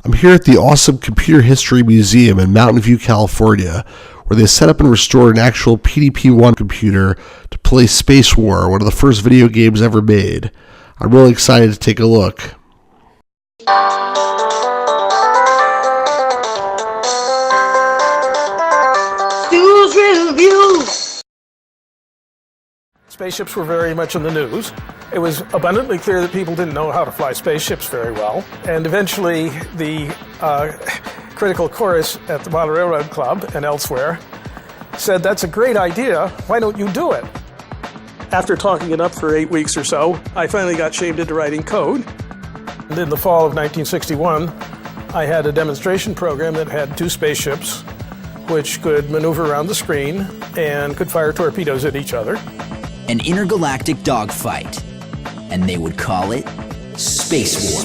I'm here at the awesome Computer History Museum in Mountain View, California, where they set up and restored an actual PDP-1 computer to play SpaceWar, one of the first video games ever made. I'm really excited to take a look. News review. Spaceships were very much in the news. It was abundantly clear that people didn't know how to fly spaceships very well. And eventually, the critical chorus at the Model Railroad Club and elsewhere said, "That's a great idea. Why don't you do it?" After talking it up for 8 weeks or so, I finally got shamed into writing code. And in the fall of 1961, I had a demonstration program that had 2 spaceships which could maneuver around the screen and could fire torpedoes at each other. An intergalactic dogfight, and they would call it SpaceWar.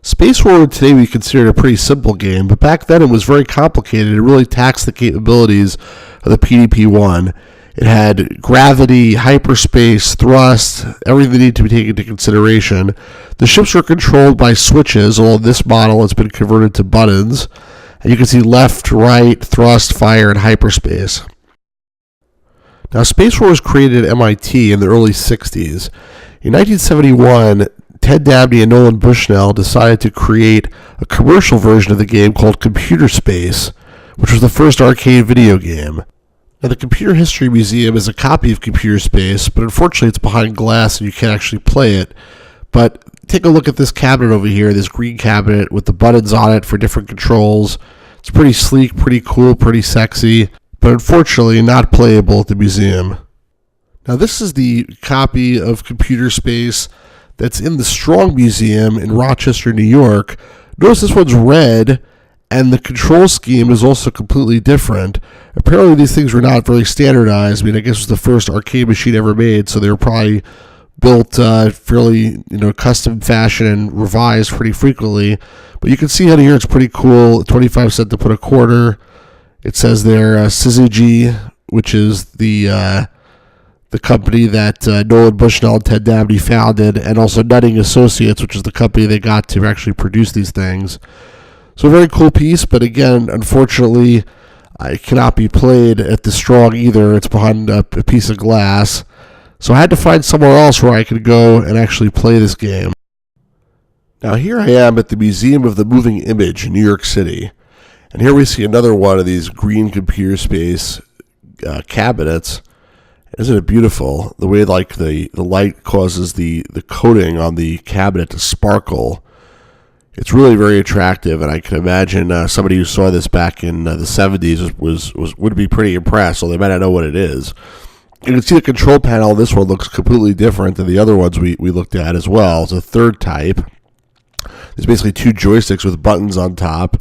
SpaceWar today we consider a pretty simple game, but back then it was very complicated. It really taxed the capabilities of the PDP-1. It had gravity, hyperspace, thrust, everything that needed to be taken into consideration. The ships were controlled by switches, although this model has been converted to buttons. And you can see left, right, thrust, fire, and hyperspace. Now, SpaceWar was created at MIT in the early 60s. In 1971, Ted Nabney and Nolan Bushnell decided to create a commercial version of the game called Computer Space, which was the first arcade video game. Now, the Computer History Museum is a copy of Computer Space, but unfortunately it's behind glass and you can't actually play it. But take a look at this cabinet over here, this green cabinet with the buttons on it for different controls. It's pretty sleek, pretty cool, pretty sexy, but unfortunately not playable at the museum. Now this is the copy of Computer Space that's in the Strong Museum in Rochester, New York. Notice this one's red, and the control scheme is also completely different. Apparently these things were not very standardized. I mean, I guess it was the first arcade machine ever made, so they were probably built fairly, custom fashion and revised pretty frequently. But you can see out here it's pretty cool. 25 cents to put a quarter. It says there Syzygy, which is the company that Nolan Bushnell and Ted Nabney founded, and also Nutting Associates, which is the company they got to actually produce these things. So a very cool piece, but again, unfortunately, it cannot be played at the Strong either. It's behind a piece of glass. So I had to find somewhere else where I could go and actually play this game. Now here I am at the Museum of the Moving Image in New York City. And here we see another one of these green Computer Space cabinets. Isn't it beautiful? The way the light causes the coating on the cabinet to sparkle. It's really very attractive, and I can imagine somebody who saw this back in the 70s would be pretty impressed, so they might not know what it is. You can see the control panel. This one looks completely different than the other ones we looked at as well. It's a third type. There's basically 2 joysticks with buttons on top,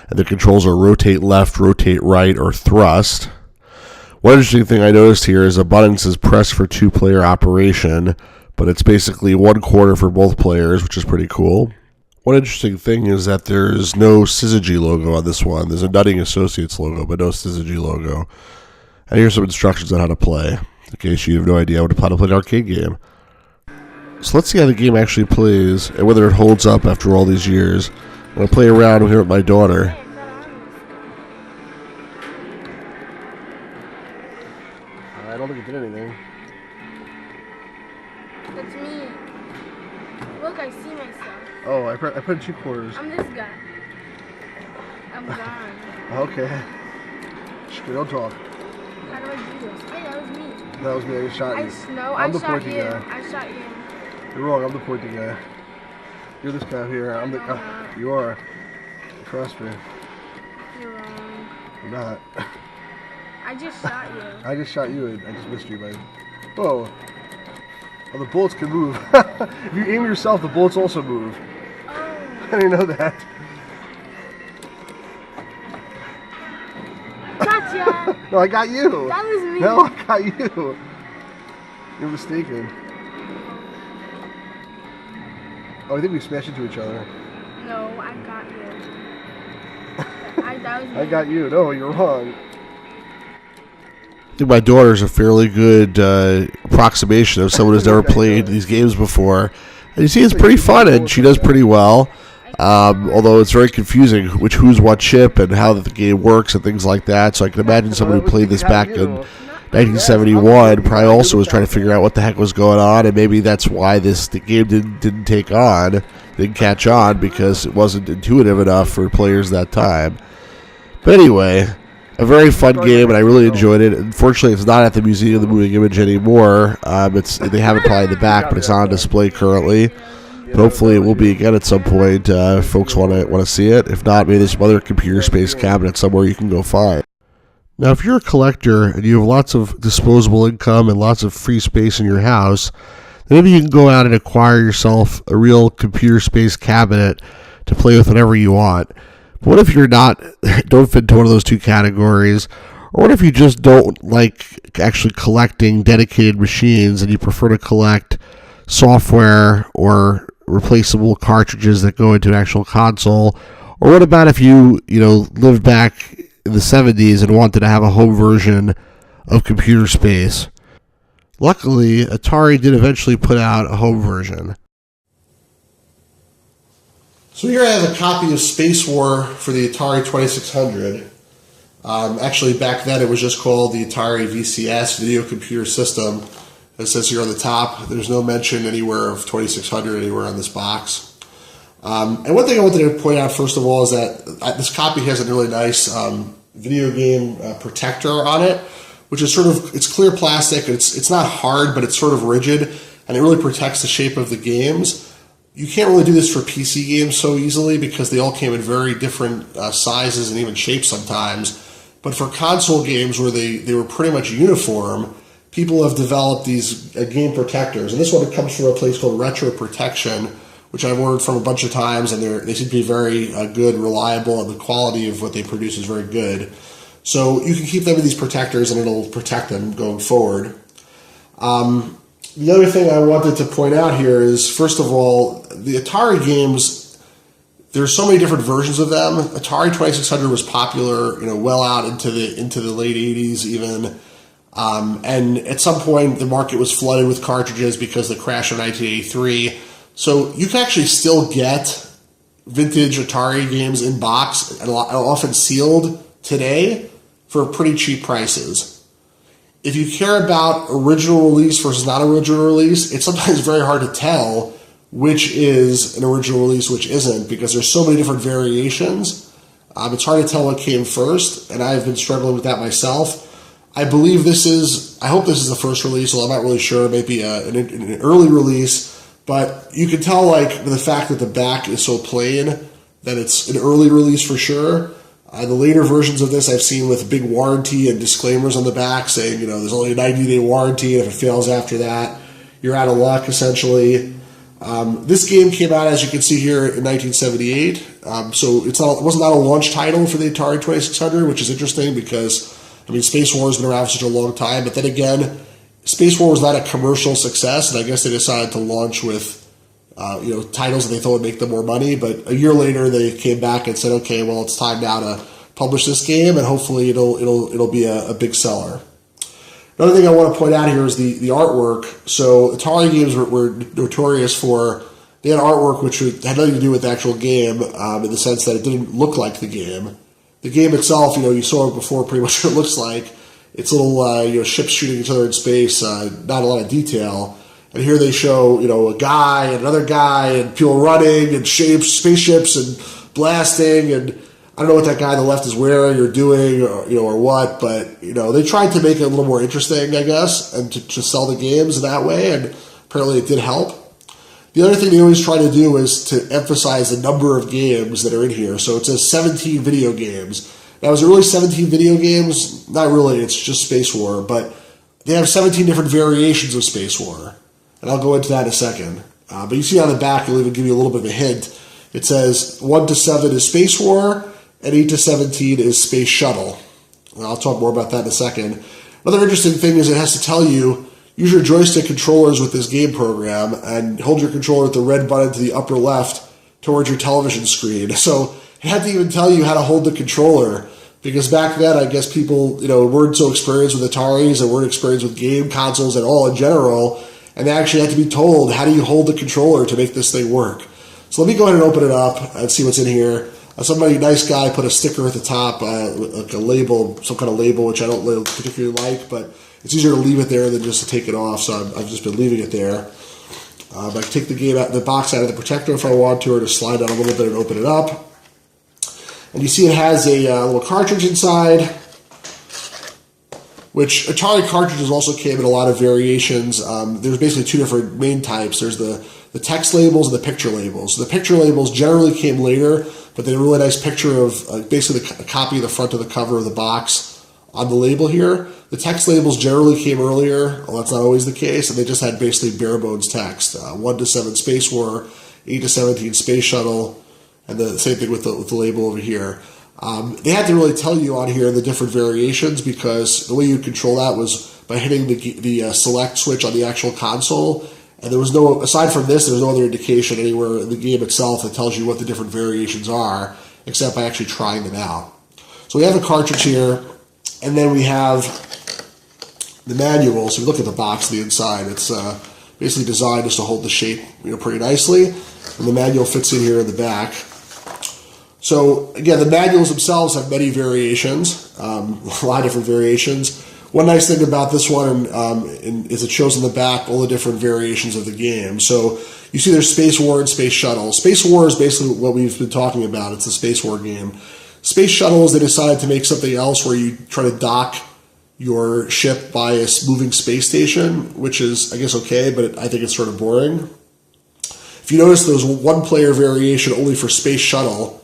and the controls are rotate left, rotate right, or thrust. One interesting thing I noticed here is a button says press for 2-player operation, but it's basically 1 quarter for both players, which is pretty cool. One interesting thing is that there's no Syzygy logo on this one. There's a Nutting Associates logo, but no Syzygy logo. And here's some instructions on how to play, in case you have no idea how to play an arcade game. So let's see how the game actually plays, and whether it holds up after all these years. I'm going to play around here with my daughter. I don't think it did anything. That's me. Look, I see myself. Oh, I put 2 quarters. I'm this guy. I'm gone. Okay. We don't talk. How do I do this? Hey, that was me. That was me. I shot you. I shot you. I shot you. You're wrong. I'm the pointy guy. You're this guy here. I'm the. You are. Trust me. You're wrong. I'm not. I just shot you. I just shot you. I just missed you, buddy. Whoa. Oh, the bullets can move. If you aim yourself, the bullets also move. Oh. I didn't know that. Gotcha. No, I got you. That was me. No, I got you. You're mistaken. Oh, I think we smashed into each other. No, I got you. That was me. I got you. No, you're wrong. I think my daughter's a fairly good approximation of someone who's never played these games before. And you see, it's pretty fun, and she does pretty well. Although it's very confusing who's what chip and how the game works and things like that. So I can imagine somebody who played this back in 1971 probably also was trying to figure out what the heck was going on, and maybe that's why the game didn't catch on, because it wasn't intuitive enough for players that time. But anyway, a very fun game, and I really enjoyed it. Unfortunately, it's not at the Museum of the Moving Image anymore. They have it probably in the back, but it's on display currently. But hopefully it will be again at some point if folks want to see it. If not, maybe there's some other computer space cabinet somewhere you can go find. Now, if you're a collector and you have lots of disposable income and lots of free space in your house, then maybe you can go out and acquire yourself a real computer space cabinet to play with whenever you want. But what if don't fit into one of those two categories? Or what if you just don't like actually collecting dedicated machines and you prefer to collect software or replaceable cartridges that go into an actual console? Or what about if you lived back in the 70s and wanted to have a home version of computer space? Luckily, Atari did eventually put out a home version. So here I have a copy of SpaceWar for the Atari 2600. Actually, back then it was just called the Atari VCS, Video Computer System. It says here on the top, there's no mention anywhere of 2600 anywhere on this box. And one thing I wanted to point out, first of all, is that this copy has a really nice video game protector on it, which is it's clear plastic. It's not hard, but it's sort of rigid, and it really protects the shape of the games. You can't really do this for PC games so easily because they all came in very different sizes and even shapes sometimes. But for console games where they were pretty much uniform, people have developed these game protectors. And this one comes from a place called Retro Protection, which I've ordered from a bunch of times, and they seem to be very good, reliable, and the quality of what they produce is very good. So you can keep them in these protectors, and it'll protect them going forward. The other thing I wanted to point out here is, first of all, the Atari games, there's so many different versions of them. Atari 2600 was popular, well out into the late 80s even. And at some point, the market was flooded with cartridges because of the crash of 1983. So you can actually still get vintage Atari games in box and often sealed today for pretty cheap prices. If you care about original release versus not original release, it's sometimes very hard to tell which is an original release, which isn't, because there's so many different variations. It's hard to tell what came first, and I've been struggling with that myself. I hope this is the first release, so I'm not really sure, maybe an early release. But you can tell, the fact that the back is so plain, that it's an early release for sure. The later versions of this I've seen with big warranty and disclaimers on the back saying, there's only a 90-day warranty, and if it fails after that, you're out of luck, essentially. This game came out, as you can see here, in 1978. So it wasn't a launch title for the Atari 2600, which is interesting because, SpaceWar has been around for such a long time. But then again, SpaceWar was not a commercial success, and I guess they decided to launch with titles that they thought would make them more money. But a year later, they came back and said, okay, well, it's time now to publish this game, and hopefully it'll be a big seller. Another thing I want to point out here is the artwork. So Atari games were notorious for, they had artwork which had nothing to do with the actual game, in the sense that it didn't look like the game. The game itself, you saw it before, pretty much what it looks like. It's little ships shooting each other in space, not a lot of detail. And here they show, a guy and another guy and people running and spaceships and blasting, and I don't know what that guy on the left is wearing or doing or what, but they tried to make it a little more interesting, I guess, and to sell the games in that way, and apparently it did help. The other thing they always try to do is to emphasize the number of games that are in here. So it says 17 video games. Now, is it really 17 video games? Not really, it's just SpaceWar, but they have 17 different variations of SpaceWar, and I'll go into that in a second. But you see on the back, it'll even give you a little bit of a hint. It says 1 to 7 is SpaceWar, and 8 to 17 is Space Shuttle. And I'll talk more about that in a second. Another interesting thing is it has to tell you, use your joystick controllers with this game program and hold your controller with the red button to the upper left towards your television screen. So it had to even tell you how to hold the controller, because back then I guess people weren't so experienced with Ataris and weren't experienced with game consoles at all in general, and they actually had to be told, how do you hold the controller to make this thing work? So let me go ahead and open it up and see what's in here. Somebody, nice guy, put a sticker at the top, like a label, some kind of label, which I don't particularly like, but it's easier to leave it there than just to take it off, so I've just been leaving it there. I can take the box out of the protector if I want to, or just slide down a little bit and open it up. And you see it has a little cartridge inside, which Atari cartridges also came in a lot of variations. There's basically two different main types. There's the text labels and the picture labels. So the picture labels generally came later, but they had a really nice picture of basically a copy of the front of the cover of the box on the label here. The text labels generally came earlier. Well, that's not always the case, and they just had basically bare bones text. 1 to 7 SpaceWar, 8 to 17 Space Shuttle, and the same thing with the label over here. They had to really tell you on here the different variations, because the way you control that was by hitting the select switch on the actual console. And there was no, aside from this, there's no other indication anywhere in the game itself that tells you what the different variations are, except by actually trying them out. So we have a cartridge here, and then we have the manual. So if you look at the box on the inside, it's basically designed just to hold the shape, pretty nicely. And the manual fits in here in the back. So again, the manuals themselves have many variations, a lot of different variations. One nice thing about this one is it shows in the back all the different variations of the game. So you see there's SpaceWar and Space Shuttle. SpaceWar is basically what we've been talking about. It's a SpaceWar game. Space Shuttle is they decided to make something else where you try to dock your ship by a moving space station, which is, I guess, okay, but I think it's sort of boring. If you notice, there was a one-player variation only for Space Shuttle,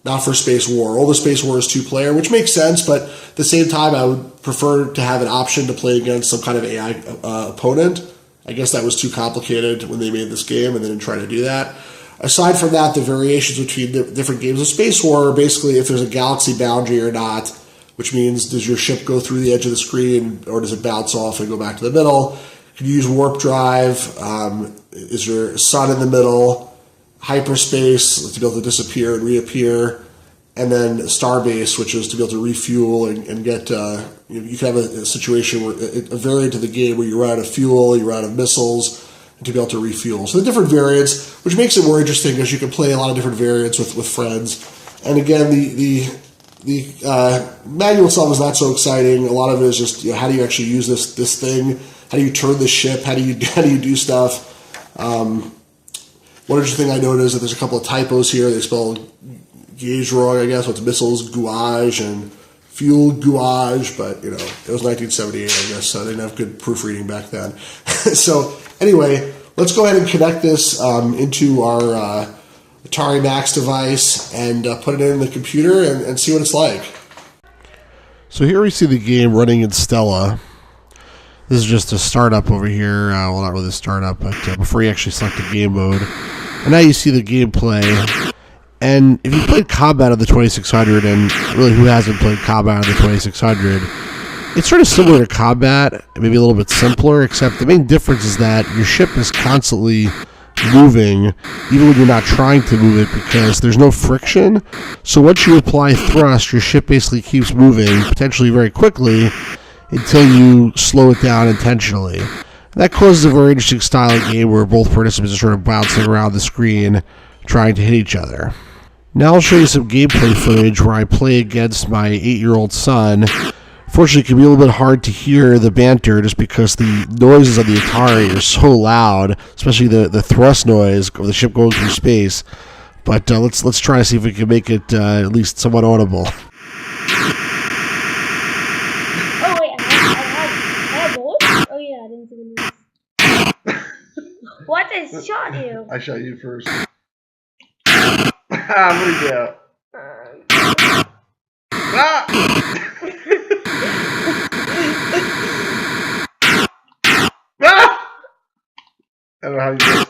not for SpaceWar. All the SpaceWar is two-player, which makes sense, but at the same time, I would prefer to have an option to play against some kind of AI opponent. I guess that was too complicated when they made this game, and they didn't try to do that. Aside from that, the variations between the different games of SpaceWar are basically if there's a galaxy boundary or not, which means does your ship go through the edge of the screen, or does it bounce off and go back to the middle? Can you use warp drive? Is your sun in the middle? Hyperspace, to be able to disappear and reappear, and then Starbase, which is to be able to refuel and get, you can have a situation where a variant of the game where you run out of fuel, you run out of missiles, and to be able to refuel. So the different variants, which makes it more interesting because you can play a lot of different variants with friends. And again, the manual itself is not so exciting. A lot of it is just, how do you actually use this thing? How do you turn the ship? How do you do stuff? One interesting thing I noticed is that there's a couple of typos here. They spell gauge wrong, I guess. What's missiles, gouage, and fuel gouage. But, it was 1978, I guess, so they didn't have good proofreading back then. So, anyway, let's go ahead and connect this into our Atari Max device and put it in the computer and see what it's like. So here we see the game running in Stella. This is just a startup over here. Well, not really a startup, but before you actually select the game mode. And now you see the gameplay. And if you played Combat on the 2600, and really who hasn't played Combat on the 2600, it's sort of similar to Combat, maybe a little bit simpler, except the main difference is that your ship is constantly moving, even when you're not trying to move it, because there's no friction. So once you apply thrust, your ship basically keeps moving, potentially very quickly, until you slow it down intentionally. That causes a very interesting style of game where both participants are sort of bouncing around the screen trying to hit each other. Now I'll show you some gameplay footage where I play against my 8-year-old son. Fortunately, it can be a little bit hard to hear the banter just because the noises on the Atari are so loud, especially the thrust noise of the ship going through space. But let's try to see if we can make it at least somewhat audible. What is shot you? I shot you first. What do you do? Ah! Ah! I don't know how you missed.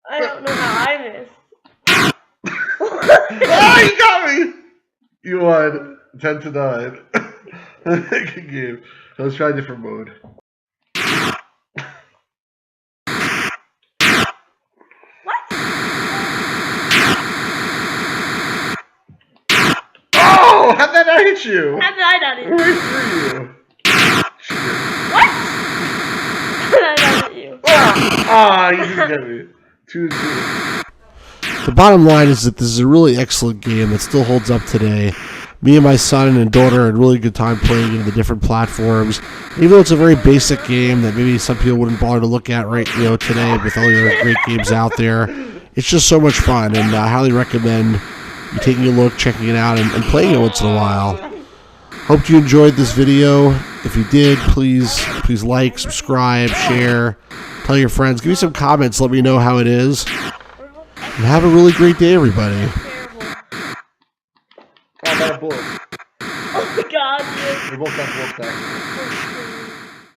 I don't know how I missed. Oh, you got me! You won 10-9. Good game. Let's try a different mode. How'd that not hit you? How did I not hit you? Where were you? What? How did I not hit you? Ah! Ah, you didn't get me. 2-2. The bottom line is that this is a really excellent game that still holds up today. Me and my son and daughter had a really good time playing it in the different platforms. Even though it's a very basic game that maybe some people wouldn't bother to look at right today with all the other great games out there, it's just so much fun, and I highly recommend you taking a look, checking it out, and playing it once in a while. Hope you enjoyed this video. If you did, please like, subscribe, share, tell your friends. Give me some comments. Let me know how it is. And have a really great day, everybody. Oh, I got a bullet. Oh my god, dude. They both got bullets back.